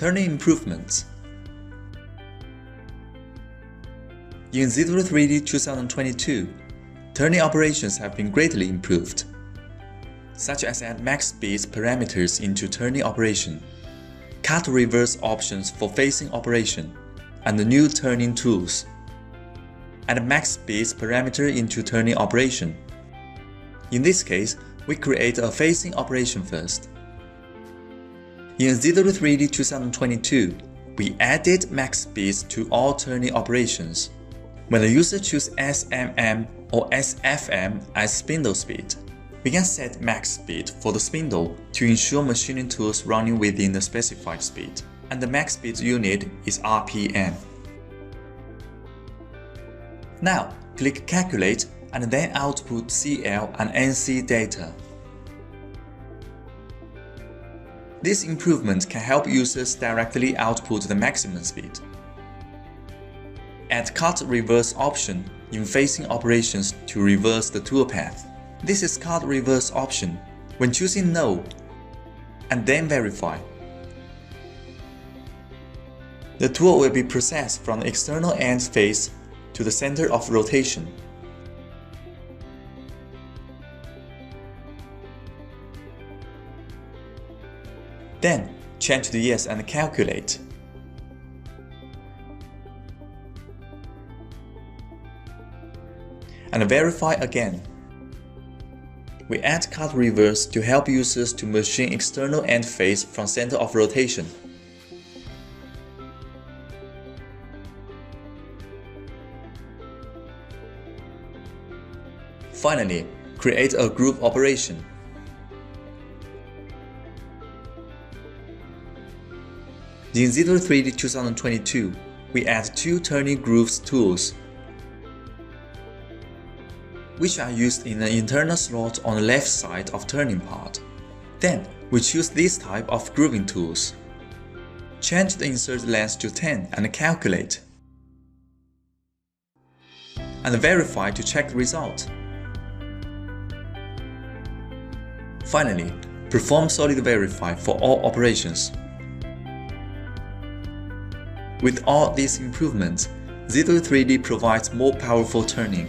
Turning improvements. In ZW3D 2022, turning operations have been greatly improved, such as add max speed parameters into turning operation, cut reverse options for facing operation, and the new turning tools. Add max speed parameter into turning operation. In this case, we create a facing operation first. In ZW3D 2022, we added max speeds to all turning operations. When the user chooses SMM or SFM as spindle speed, we can set max speed for the spindle to ensure machining tools running within the specified speed, and the max speed unit is RPM. Now, click Calculate and then output CL and NC data. This improvement can help users directly output the maximum speed. Add Cut Reverse option in facing operations to reverse the toolpath. This is Cut Reverse option when choosing No, and then Verify. The tool will be processed from the external end face to the center of rotation. Then, change to Yes and calculate. And verify again. We add Cut Reverse to help users to machine external end face from center of rotation. Finally, create a group operation. In ZW3D 2022, we add two turning grooves tools, which are used in an internal slot on the left side of turning part. Then, we choose this type of grooving tools. Change the insert length to 10 and calculate. And verify to check the result. Finally, perform solid verify for all operations. With all these improvements, ZW3D provides more powerful turning.